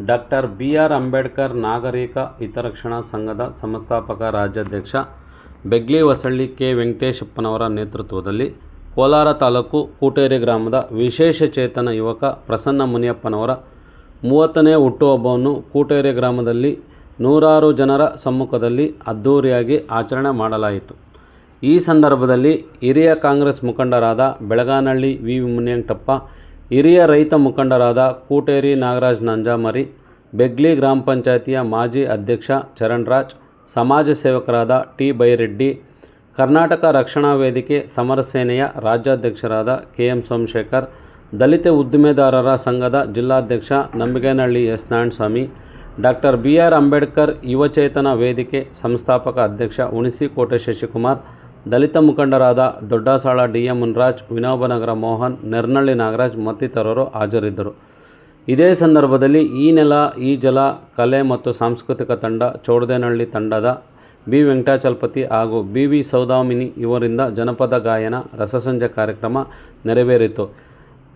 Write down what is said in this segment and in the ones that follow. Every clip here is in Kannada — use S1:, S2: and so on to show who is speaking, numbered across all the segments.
S1: Doctor B R. ಅಂಬೇಡ್ಕರ್ ನಾಗರಿಕ ಹಿತರಕ್ಷಣಾ ಸಂಘದ ಸಂಸ್ಥಾಪಕ ರಾಜ್ಯಾಧ್ಯಕ್ಷ ಬೆಗ್ಲಿ ಹೊಸಳ್ಳಿ ಕೆ. ವೆಂಕಟೇಶಪ್ಪನವರ ನೇತೃತ್ವದಲ್ಲಿ ಕೋಲಾರ ತಾಲೂಕು ಕೂಟೇರಿ ಗ್ರಾಮದ ವಿಶೇಷಚೇತನ ಯುವಕ ಪ್ರಸನ್ನ ಮುನಿಯಪ್ಪನವರ 30ನೇ ಹುಟ್ಟುಹಬ್ಬವನ್ನು ಕೂಟೇರಿ ಗ್ರಾಮದಲ್ಲಿ ನೂರಾರು ಜನರ ಸಮ್ಮುಖದಲ್ಲಿ ಅದ್ಧೂರಿಯಾಗಿ ಆಚರಣೆ ಮಾಡಲಾಯಿತು. ಈ ಸಂದರ್ಭದಲ್ಲಿ ಹಿರಿಯ ಕಾಂಗ್ರೆಸ್ ಮುಖಂಡರಾದ ಬೆಳಗಾನಹಳ್ಳಿ ವಿ. ಮುನಿಯಂಟಪ್ಪ, ಹಿರಿಯ ರೈತ ಮುಖಂಡರಾದ ಕೂಟೇರಿ ನಾಗರಾಜ್ ನಂಜಾಮರಿ, ಬೆಗ್ಲಿ ಗ್ರಾಮ ಪಂಚಾಯಿತಿಯ ಮಾಜಿ ಅಧ್ಯಕ್ಷ ಚರಣ್ರಾಜ್, ಸಮಾಜ ಸೇವಕರಾದ ಟಿ. ಬೈರೆಡ್ಡಿ, ಕರ್ನಾಟಕ ರಕ್ಷಣಾ ವೇದಿಕೆ ಸಮರ ಸೇನೆಯ ರಾಜ್ಯಾಧ್ಯಕ್ಷರಾದ ಕೆ. ಎಂ. ಸೋಮಶೇಖರ್, ದಲಿತ ಉದ್ದಿಮೆದಾರರ ಸಂಘದ ಜಿಲ್ಲಾಧ್ಯಕ್ಷ Nambiganahalli S. Narayanaswamy, doctor B R. Ambedkar Yuvachetana ವೇದಿಕೆ ಸಂಸ್ಥಾಪಕ ಅಧ್ಯಕ್ಷ ಹುಣಸಿಕೋಟೆ ಶಶಿಕುಮಾರ್, ದಲಿತ ಮುಖಂಡರಾದ ದೊಡ್ಡಸಾಳ ಡಿ. ಎಂ. ಮುನ್ರಾಜ್, ವಿನೋಬನಗರ ಮೋಹನ್, ನೆರ್ನಳ್ಳಿ ನಾಗರಾಜ್ ಮತ್ತಿತರರು ಹಾಜರಿದ್ದರು. ಇದೇ ಸಂದರ್ಭದಲ್ಲಿ ಈ ನೆಲ ಈ ಜಲ ಕಲೆ ಮತ್ತು ಸಾಂಸ್ಕೃತಿಕ ತಂಡ, ಚೌಡದೇನಹಳ್ಳಿ ತಂಡದ ಬಿ. ವೆಂಕಟಾಚಲಪತಿ ಹಾಗೂ ಬಿ. ವಿ. ಸೌದಾಮಿನಿ ಇವರಿಂದ ಜನಪದ ಗಾಯನ, ರಸಸಂಜೆ ಕಾರ್ಯಕ್ರಮ ನೆರವೇರಿತು.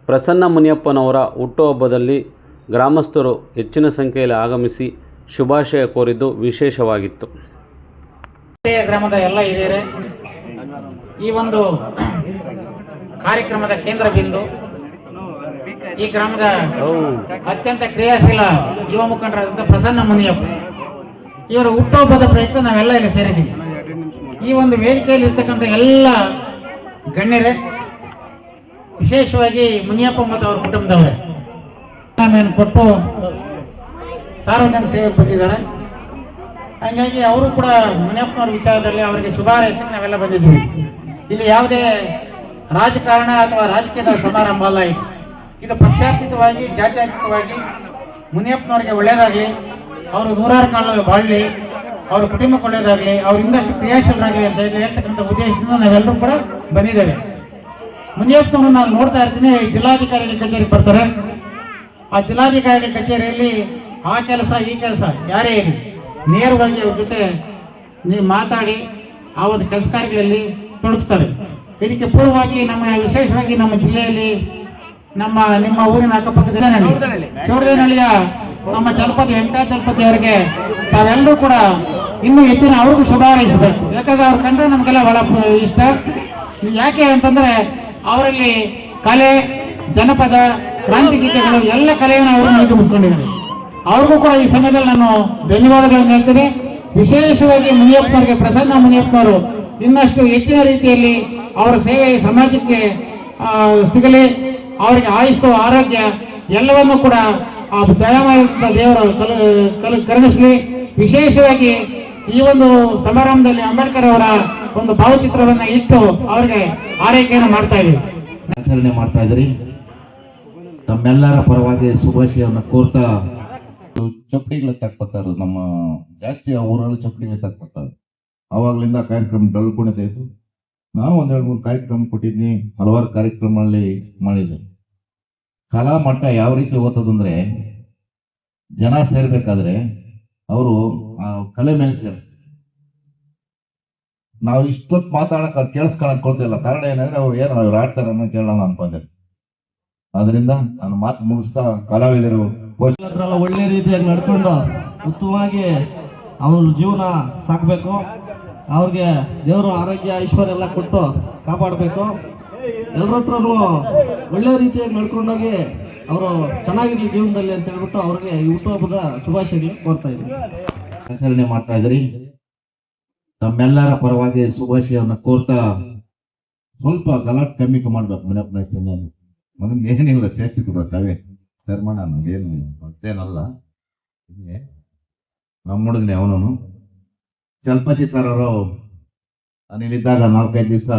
S1: ಪ್ರಸನ್ನ ಮುನಿಯಪ್ಪನವರ ಹುಟ್ಟುಹಬ್ಬದಲ್ಲಿ ಗ್ರಾಮಸ್ಥರು ಹೆಚ್ಚಿನ ಸಂಖ್ಯೆಯಲ್ಲಿ ಆಗಮಿಸಿ ಶುಭಾಶಯ ಕೋರಿದ್ದು ವಿಶೇಷವಾಗಿತ್ತು.
S2: ಗ್ರಾಮದ ಎಲ್ಲ ಹಿರಿಯರೇ, ಈ ಒಂದು ಕಾರ್ಯಕ್ರಮದ ಕೇಂದ್ರ ಬಿಂದು ಈ ಗ್ರಾಮದ ಅತ್ಯಂತ ಕ್ರಿಯಾಶೀಲ ಯುವ ಮುಖಂಡರಾದಂಥ ಪ್ರಸನ್ನ ಮುನಿಯಪ್ಪ ಇವರ ಹುಟ್ಟುಹಬ್ಬದ ಪ್ರಯುಕ್ತ ನಾವೆಲ್ಲ ಇಲ್ಲಿ ಸೇರಿದ್ದೀವಿ. ಈ ಒಂದು ವೇದಿಕೆಯಲ್ಲಿ ಇರ್ತಕ್ಕಂಥ ಎಲ್ಲ ಗಣ್ಯರೇ, ವಿಶೇಷವಾಗಿ ಮುನಿಯಪ್ಪ ಮತ್ತು ಅವರ ಕುಟುಂಬದವರೇ ಕೊಟ್ಟು ಸಾರ್ವಜನಿಕ ಸೇವೆಗೆ ಬಂದಿದ್ದಾರೆ. ಹಾಗಾಗಿ ಅವರು ಕೂಡ ಮುನಿಯಪ್ಪನವ್ರ ವಿಚಾರದಲ್ಲಿ ಅವರಿಗೆ ಶುಭ ಹಾರೈಸಕ್ಕೆ ನಾವೆಲ್ಲ ಬಂದಿದ್ದೀವಿ. ಇಲ್ಲಿ ಯಾವುದೇ ರಾಜಕಾರಣ ಅಥವಾ ರಾಜಕೀಯದ ಸಮಾರಂಭ ಅಲ್ಲ. ಇದು ಪಕ್ಷಾತೀತವಾಗಿ, ಜಾತ್ಯತೀತವಾಗಿ ಮುನಿಯಪ್ಪನವರಿಗೆ ಒಳ್ಳೆಯದಾಗಲಿ, ಅವರು ನೂರಾರು ಕಾಲ ಬಾಳಲಿ, ಅವ್ರ ಕುಟುಂಬಕ್ಕೆ ಒಳ್ಳೆಯದಾಗಲಿ, ಅವ್ರು ಇನ್ನಷ್ಟು ಕ್ರಿಯಾಶೀಲರಾಗಲಿ ಅಂತ ಹೇಳ್ತಕ್ಕಂಥ ಉದ್ದೇಶದಿಂದ ನಾವೆಲ್ಲರೂ ಕೂಡ ಬಂದಿದ್ದೇವೆ. ಮುನಿಯಪ್ಪನವರು ನಾನು ನೋಡ್ತಾ ಇರ್ತೀನಿ, ಜಿಲ್ಲಾಧಿಕಾರಿಗಳ ಕಚೇರಿ ಬರ್ತಾರೆ. ಆ ಜಿಲ್ಲಾಧಿಕಾರಿಗಳ ಕಚೇರಿಯಲ್ಲಿ ಆ ಕೆಲಸ ಈ ಕೆಲಸ ಯಾರೇ ಇರಲಿ ನೇರವಾಗಿ ಅವ್ರ ಜೊತೆ ನೀವು ಮಾತಾಡಿ ಆ ಒಂದು ಕೆಲಸ ಕಾರ್ಯಗಳಲ್ಲಿ ತೊಡಗಿಸ್ತಾರೆ. ಇದಕ್ಕೆ ಪೂರ್ವವಾಗಿ ವಿಶೇಷವಾಗಿ ನಮ್ಮ ಜಿಲ್ಲೆಯಲ್ಲಿ ನಿಮ್ಮ ಊರಿನ ಅಕ್ಕಪಕ್ಕದ ಚೌಡದೇನಹಳ್ಳಿಯ ನಮ್ಮ ಚಲಪತಿ ವೆಂಕಟಾಚಲಪತಿ ಅವರಿಗೆ ತಾವೆಲ್ಲರೂ ಕೂಡ ಇನ್ನೂ ಹೆಚ್ಚಿನ ಅವ್ರಿಗೂ ಶುಭ ಹಾರೈಸಬೇಕು. ಯಾಕಂದ್ರೆ ಅವ್ರು ಕಂಡ್ರೆ ನಮಗೆಲ್ಲ ಬಹಳ ಇಷ್ಟ. ಯಾಕೆ ಅಂತಂದ್ರೆ ಅವರಲ್ಲಿ ಕಲೆ, ಜನಪದ, ಕ್ರಾಂತಿ ಗೀತೆಗಳು ಎಲ್ಲ ಕಲೆಯನ್ನು ಅವರು ನಿಗಮಿಸ್ಕೊಂಡಿದ್ದಾರೆ. ಅವ್ರಿಗೂ ಕೂಡ ಈ ಸಮಯದಲ್ಲಿ ನಾನು ಧನ್ಯವಾದಗಳನ್ನು ಹೇಳ್ತೀನಿ. ವಿಶೇಷವಾಗಿ ಮುನಿಯಪ್ಪನವರಿಗೆ, ಪ್ರಸನ್ನ ಮುನಿಯಪ್ಪನವರು ಇನ್ನಷ್ಟು ಹೆಚ್ಚಿನ ರೀತಿಯಲ್ಲಿ ಅವರ ಸೇವೆ ಸಮಾಜಕ್ಕೆ ಸಿಗಲಿ, ಅವರಿಗೆ ಆಯುಸ್ಸು, ಆರೋಗ್ಯ ಎಲ್ಲವನ್ನೂ ಕೂಡ ಆ ದಯಾಮಯ ದೇವರು ಕರುಣಿಸಲಿ. ವಿಶೇಷವಾಗಿ ಈ ಒಂದು ಸಮಾರಂಭದಲ್ಲಿ ಅಂಬೇಡ್ಕರ್ ಅವರ ಒಂದು ಭಾವಚಿತ್ರವನ್ನು ಇಟ್ಟು ಅವರಿಗೆ ಆರೈಕೆಯನ್ನು ಮಾಡ್ತಾ ಇದ್ದೀವಿ,
S3: ಆಚರಣೆ ಮಾಡ್ತಾ ಇದ್ರಿ. ನಮ್ಮೆಲ್ಲರ ಪರವಾಗಿ ಶುಭಾಶಯವನ್ನು ಕೋರ್ತಾ ಚಪ್ಪಡಿಗಳ ತಕ್ಕೊತಾರೆ. ನಮ್ಮ ಜಾಸ್ತಿ ಆ ಊರಲ್ಲಿ ಚಪ್ಪಡಿಗಳ ತಕ್ಕೊತಾರೆ. ಆವಾಗಲಿಂದ ಕಾರ್ಯಕ್ರಮ ಡಲ್ಕೊಂಡಿದೆ ಇತ್ತು. ನಾವು ಒಂದ್ 2-3 ಕಾರ್ಯಕ್ರಮ ಕೊಟ್ಟಿದ್ನಿ, ಹಲವಾರು ಕಾರ್ಯಕ್ರಮಗಳಲ್ಲಿ ಮಾಡಿದ್ವಿ. ಕಲಾ ಮಟ್ಟ ಯಾವ ರೀತಿ ಓದ್ತದಂದ್ರೆ, ಜನ ಸೇರ್ಬೇಕಾದ್ರೆ ಅವರು ಆ ಕಲೆ ಮೇಲೆ ಸೇರ್, ನಾವು ಇಷ್ಟೊತ್ತು ಮಾತಾಡಕ್ ಕೇಳಿಸ್ಕೊಳಕ್ ಕೊಡ್ತಿಲ್ಲ. ಕಾರಣ ಏನಂದ್ರೆ ಅವ್ರು ಏನು ಅವ್ರು ಆಡ್ತಾರೆ ಅನ್ನೋ ಕೇಳೋಣ ಅನ್ಕೊಂಡೆ. ಅದರಿಂದ ನಾನು ಮಾತು ಮುಗಿಸ್ತಾ ಕಲಾವಿದರು
S4: ಒಳ್ಳೆ ರೀತಿಯಾಗಿ ನಡ್ಕೊಂಡು ಉತ್ತಮವಾಗಿ ಅವ್ರ ಜೀವನ ಸಾಕಬೇಕು. ಅವ್ರಿಗೆ ದೇವರು ಆರೋಗ್ಯ ಐಶ್ವರ್ಯ ಎಲ್ಲ ಕೊಟ್ಟು ಕಾಪಾಡಬೇಕು. ಎಲ್ಲರ ಹತ್ರನೂ ಒಳ್ಳೆ ರೀತಿಯಾಗಿ ನಡ್ಕೊಂಡೋಗಿ ಅವರು ಚೆನ್ನಾಗಿರ್ಲಿ ಜೀವನದಲ್ಲಿ ಅಂತ ಹೇಳ್ಬಿಟ್ಟು ಅವ್ರಿಗೆ ಈ ಹುಟ್ಟುಹಬ್ಬದ ಶುಭಾಶಯಗಳು ಕೋರ್ತಾ ಇದ್ದೀನಿ.
S3: ಆಚರಣೆ ಮಾಡ್ತಾ ಇದ್ರಿ. ನಮ್ಮೆಲ್ಲರ ಪರವಾಗಿ ಶುಭಾಶಯವನ್ನು ಕೋರ್ತಾ ಸ್ವಲ್ಪ ಗಲಾಟೆ ಕಮ್ಮಿ ಮಾಡ್ಬೇಕು. ಮನೆಯಪ್ಪನ ಮಗನ್ ಏನಿಲ್ಲ, ಸೇಫ್ಟಿ ಕೊಡ್ಬೇಕಾವೆ ಶರ್ಮಣ್ಣ ಏನು ಮತ್ತೇನಲ್ಲ. ನಮ್ಮ ಹುಡುಗನೆ ಅವನು ಚಲಪತಿ ಸರ್ ಅವರು ನೀವಿದ್ದಾಗ 4-5 ದಿವಸ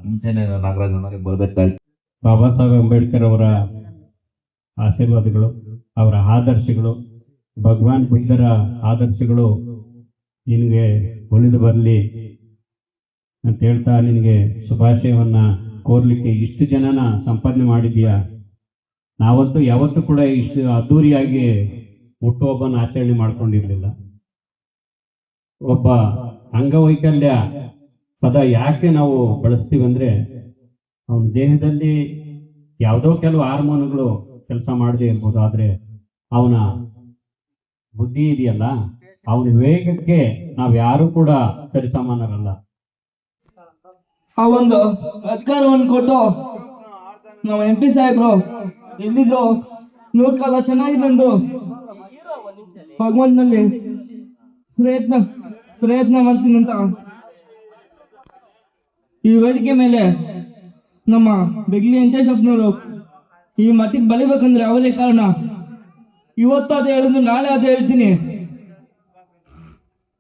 S3: ಮುಂಚೆನೆ ನಾಗರಾಜನವರಿಗೆ ಬರ್ಬೇಕಾಯ್ತು.
S5: ಬಾಬಾ ಸಾಹೇಬ್ ಅಂಬೇಡ್ಕರ್ ಅವರ ಆಶೀರ್ವಾದಗಳು, ಅವರ ಆದರ್ಶಗಳು, ಭಗವಾನ್ ಬುದ್ಧರ ಆದರ್ಶಗಳು ನಿನಗೆ ಒಲಿದು ಬರಲಿ ಅಂತ ಹೇಳ್ತಾ ನಿನಗೆ ಶುಭಾಶಯವನ್ನ ಕೋರ್ಲಿಕ್ಕೆ ಇಷ್ಟು ಜನನ ಸಂಪಾದನೆ ಮಾಡಿದೀಯ. ನಾವಂತೂ ಯಾವತ್ತೂ ಕೂಡ ಇಷ್ಟು ಅದ್ದೂರಿಯಾಗಿ ಹುಟ್ಟುಹಬ್ಬನ ಆಚರಣೆ ಮಾಡ್ಕೊಂಡಿರ್ಲಿಲ್ಲ. ಒಬ್ಬ ಅಂಗವೈಕಲ್ಯ ಪದ ಯಾಕೆ ನಾವು ಬಳಸ್ತೀವಿ ಅಂದ್ರೆ, ಅವನ ದೇಹದಲ್ಲಿ ಯಾವುದೋ ಕೆಲವು ಹಾರ್ಮೋನ್ಗಳು ಕೆಲಸ ಮಾಡದೇ ಇರ್ಬೋದು, ಆದರೆ ಅವನ ಬುದ್ಧಿ ಇದೆಯಲ್ಲ, ಅವನ ವೇಗಕ್ಕೆ ನಾವು ಯಾರು ಕೂಡ ಸರಿಸಮಾನರಲ್ಲ.
S4: ಆ ಒಂದು ಅಧಿಕಾರವನ್ನು ಕೊಟ್ಟು ನಾವು MP ಸಾಹೇಬ್ರು ಎಲ್ಲಿದ್ರು ಕಾಲ ಚೆನ್ನಾಗಿದ್ದು ಭಗವಂತನಲ್ಲಿ ಪ್ರಯತ್ನ ಮಾಡ್ತೀನಂತ ಈ ವೇದಿಕೆ ಮೇಲೆ ನಮ್ಮ ಬೆಗ್ಲಿ ವೆಂಕಟೇಶಪ್ಪನವರು ಈ ಮಟ್ಟಿಗೆ ಬೆಳಿಬೇಕಂದ್ರೆ ಅವರೇ ಕಾರಣ. ಇವತ್ತು ಅದೇ ಹೇಳಿದ್ರು, ನಾಳೆ ಅದೇ ಹೇಳ್ತೀನಿ.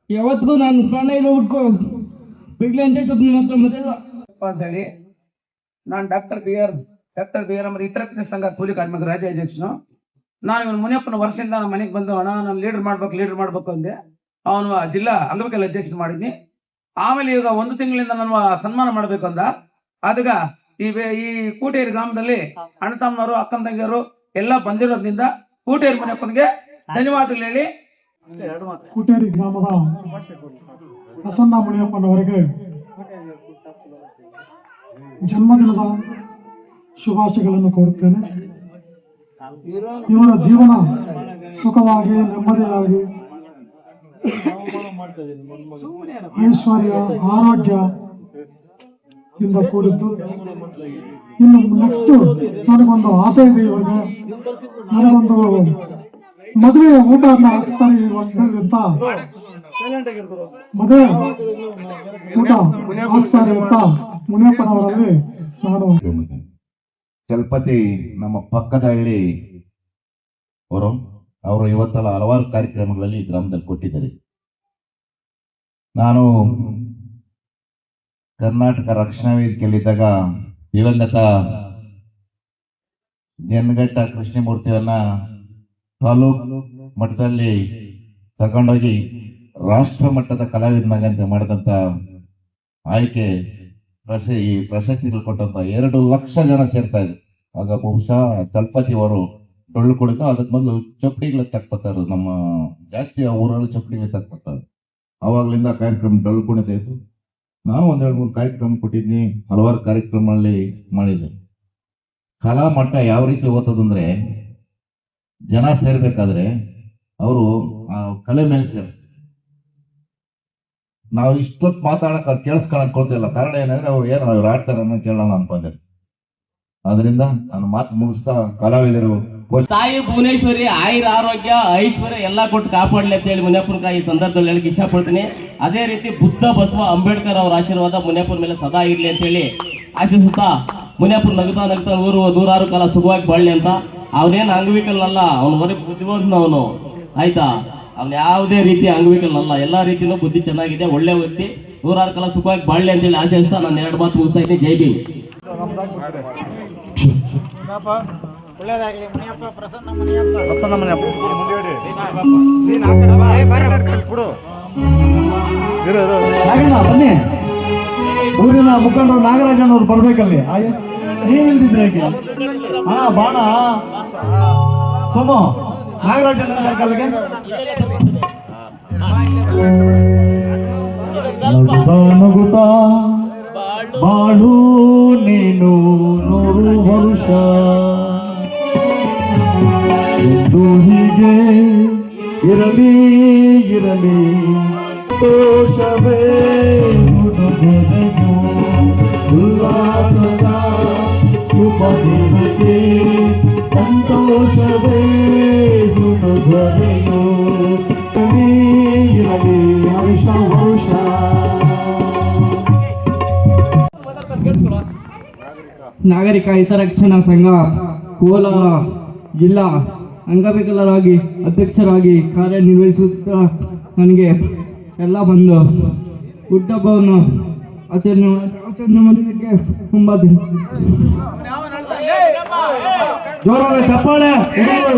S4: ಯಾವತ್ತಿಗೂ ನಾನು ಪ್ರಾಣ ಇರೋ ಹುಡ್ಕೋ ಬೆಗ್ಲಿ ವೆಂಕಟೇಶಪ್ಪನ ಮಾತ್ರ ಮೊದಲ
S6: ಅಂತ ಹೇಳಿ ನಾನು ಡಾಕ್ಟರ್ ಬಿ ಆರ್ ಹಿತರಕ್ಷಣೆ ಸಂಘ ಕೂಲಿ ಕಾರ್ಮಿಕರ ರಾಜ್ಯ ಅಧ್ಯಕ್ಷನು. ನಾನು ಇವನು ಮುನಿಯಪ್ಪನ ವರ್ಷದಿಂದ ನಮ್ಮ ಮನೆಗೆ ಬಂದು, ಅಣ್ಣ ನಾನು ಲೀಡರ್ ಮಾಡ್ಬೇಕು ಅಂದೆ. ಅವನು ಜಿಲ್ಲಾ ಅಂಗವಿಕಲ ಅಧ್ಯಕ್ಷರು ಮಾಡಿದ್ನಿ. ಆಮೇಲೆ ಈಗ 1 ತಿಂಗಳಿಂದ ನಾನು ಸನ್ಮಾನ ಮಾಡ್ಬೇಕು ಅಂದ. ಅದಗ ಈ ಕೂಟೇರಿ ಗ್ರಾಮದಲ್ಲಿ ಅಣ್ಣ ತಮ್ಮನವರು ಅಕ್ಕನ ತಂಗಿಯರು ಎಲ್ಲ ಬಂದಿರೋದ್ರಿಂದ ಕೂಟೇರಿ ಮುನಿಯಪ್ಪನಿಗೆ ಧನ್ಯವಾದಗಳು ಹೇಳಿ
S7: ಕೂಟೇರಿ ಗ್ರಾಮದ ಪ್ರಸನ್ನ ಮುನಿಯಪ್ಪನವರಿಗೆ ಜನ್ಮದಿನದ ಶುಭಾಶಯಗಳನ್ನು ಕೋರುತ್ತೇನೆ. ಇವರ ಜೀವನ ಸುಖವಾಗಿ ನೆಮ್ಮದಿಯಾಗಿ ಐಶ್ವರ್ಯ ಆರೋಗ್ಯದಿಂದ ಕೂಡಿದ್ದು. ಇನ್ನು ನೆಕ್ಸ್ಟ್ ನನಗೊಂದು ಆಸೆ ಇದೆ. ಇವರಿಗೆ ನನಗೊಂದು ಮದುವೆ ಊಟನ ಹಾಕ್ಸ್ತಾರೆ ಈ ವರ್ಷದಲ್ಲಿ ಅಂತ, ಮದುವೆ ಊಟ ಹಾಕ್ಸ್ತಾರೆ ಅಂತ ಮುನಿಯಪ್ಪನವರಲ್ಲಿ ನಾನು.
S3: ಚಲಪತಿ ನಮ್ಮ ಪಕ್ಕದ ಹಳ್ಳಿ ಅವರು ಇವತ್ತೆಲ್ಲ ಹಲವಾರು ಕಾರ್ಯಕ್ರಮಗಳಲ್ಲಿ ಗ್ರಾಮದಲ್ಲಿ ಕೊಟ್ಟಿದ್ದಾರೆ. ನಾನು ಕರ್ನಾಟಕ ರಕ್ಷಣಾ ವೇದಿಕೆಯಲ್ಲಿದ್ದಾಗ ದಿವಂಗತ ಜನಘಟ್ಟ ಕೃಷ್ಣಮೂರ್ತಿಯನ್ನ ತಾಲೂಕು ಮಟ್ಟದಲ್ಲಿ ತಗೊಂಡೋಗಿ ರಾಷ್ಟ್ರ ಮಟ್ಟದ ಕಲಾವಿದನಾಗಂತೆ ಮಾಡಿದಂತ ಆಯ್ಕೆ ಪ್ರಶಸ್ತಿಗಳು ಕೊಟ್ಟಂತ 2 ಲಕ್ಷ ಜನ ಸೇರ್ತಾ ಇದ್ರು. ಆಗ ಬಹುಶಃ ಚಲಪತಿ ಅವರು ಡೊಳ್ಳು ಕುಣಿತ, ಅದಕ್ಕೆ ಮೊದಲು ಚಪ್ಪಡಿಗಳು ತಕ್ಕೊತಾರೆ. ನಮ್ಮ ಜಾಸ್ತಿ ಆ ಊರಲ್ಲಿ ಚಪ್ಪಡಿಗಳು ತಕ್ಕೊತಾರೆ. ಆವಾಗ್ಲಿಂದ ಕಾರ್ಯಕ್ರಮ ಡೊಳ್ಳು ಕುಣಿತ ಇತ್ತು. ನಾನು 1-2-3 ಕಾರ್ಯಕ್ರಮ ಕೊಟ್ಟಿದ್ನಿ, ಹಲವಾರು ಕಾರ್ಯಕ್ರಮಗಳಲ್ಲಿ ಮಾಡಿದ್ದೆ. ಕಲಾ ಮಟ್ಟ ಯಾವ ರೀತಿ ಓದ್ತದಂದ್ರೆ, ಜನ ಸೇರ್ಬೇಕಾದ್ರೆ ಅವರು ಆ ಕಲೆ ಮೇಲೆ ಸೇರ್, ನಾವು ಇಷ್ಟೊತ್ತು ಮಾತಾಡಕ್ ಕೇಳಿಸ್ಕೊಳಕ್ ಕೊಡ್ತಿಲ್ಲ. ಕಾರಣ ಏನಂದ್ರೆ ಅವ್ರು ಆಡ್ತಾರೆ ಅನ್ನೋ ಕೇಳೋಣ ಅನ್ಕೊಂಡೆ. ಅದರಿಂದ ನಾನು ಮಾತು ಮುಗಿಸ್ತಾ ಕಲಾವಿದರು
S8: ತಾಯಿ ಭುವನೇಶ್ವರಿ ಆರೋಗ್ಯ ಐಶ್ವರ್ಯ ಎಲ್ಲ ಕೊಟ್ಟು ಕಾಪಾಡಲಿ ಅಂತ ಹೇಳಿ ಮುನಿಯಪ್ಪನ ಈ ಸಂದರ್ಭದಲ್ಲಿ ಹೇಳಕ್ಕೆ ಇಷ್ಟಪಡ್ತೀನಿ. ಅದೇ ರೀತಿ ಬುದ್ಧ ಬಸವ ಅಂಬೇಡ್ಕರ್ ಅವರ ಆಶೀರ್ವಾದ ಮುನಿಯಪ್ಪನ ಮೇಲೆ ಸದಾ ಇರಲಿ ಅಂತ ಹೇಳಿ ಆಶಿಸುತ್ತಾ, ಮುನಿಯಪ್ಪನ ನಗ್ತಾ ನೂರಾರು ಕಾಲ ಸುಖವಾಗಿ ಬಾಳ್ಲಿ ಅಂತ. ಅವನೇನು ಅಂಗವಿಕಲನಲ್ಲ, ಅವನು ಬರೀ ಬುದ್ಧಿವಂತನವನು, ಆಯ್ತಾ? ಅವ್ನು ಯಾವುದೇ ರೀತಿ ಅಂಗವಿಕಲನಲ್ಲ, ಎಲ್ಲ ರೀತಿಯೂ ಬುದ್ಧಿ ಚೆನ್ನಾಗಿದೆ, ಒಳ್ಳೆ ವ್ಯಕ್ತಿ, ನೂರಾರು ಕಾಲ ಸುಖವಾಗಿ ಬಾಳ್ಲಿ ಅಂತೇಳಿ ಆಶಿಸ್ತಾ ನಾನು 2 ಮಾತು ಮುಗಿಸ್ತಾ ಇದ್ದೀನಿ. ಜೈ ಭೀಮ್.
S2: ಒಳ್ಳೇದಾಗಲಿ ಮುನಿಯಪ್ಪ, ಪ್ರಸನ್ನ ಮುನಿಯಪ್ಪ.
S7: ಬನ್ನಿ, ಊರಿನ ಮುಖಂಡರು ನಾಗರಾಜನವ್ರು ಬರ್ಬೇಕಲ್ಲಿ. ನೀವಿಲ್ದಿದ್ರೆ ಹಾ ಬಾಣ ಸೋಮು ನಾಗರಾಜನ ಕಲ್ಲಿಗೆ ನಗುತ್ತಾ ಬಾಳು ನೀನು 100 ವರುಷ ಎಂದು ಹೀಗೆ ಇರಲಿ ಸಂತೋಷವೇ ಹುಡುಗನೆಯು ಉಲ್ಲಾಸದ ಶುಭ ದಿನಕ್ಕೆ ಸಂತೋಷವೇ ಹುಡುಗನೆಯು ಇರಲಿ ವರುಷ.
S4: ನಾಗರಿಕ ಹಿತರಕ್ಷಣಾ ಸಂಘ ಕೋಲಾರ ಜಿಲ್ಲಾ ಅಂಗವಿಕಲರಾಗಿ ಅಧ್ಯಕ್ಷರಾಗಿ ಕಾರ್ಯನಿರ್ವಹಿಸುತ್ತಾ ನನಗೆ ಎಲ್ಲ ಬಂದು ಹುಟ್ಟುಹಬ್ಬವನ್ನು ಆಚರಣೆ ಮಾಡೋದಕ್ಕೆ ತುಂಬ
S7: ಜೋರಾಗಿ ಚಪ್ಪಾಳೆ,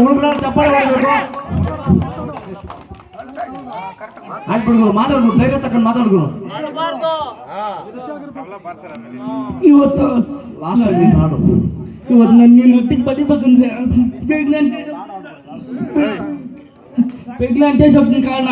S7: ಹುಡುಗರ ಚಪ್ಪಾಳೆ ಮಾಡಬೇಕು. ಆಯ್ತು ಬಿಡುಗರು, ಮಾತಾಡ್ಬೋದು, ಬೇಗ ತಕೊಂಡು ಮಾತಾಡ್ಗುರು.
S4: ಇವತ್ತು
S7: ಲಾಸ್ಟ್ ಹಾಡು.
S4: ಇವತ್ತು ನನ್ನ ಒಟ್ಟಿಗೆ ಬಡಿಬೇಕಂದ್ರೆ ಬೆಗ್ಲಂಟೇಶ್ ಕಾರಣ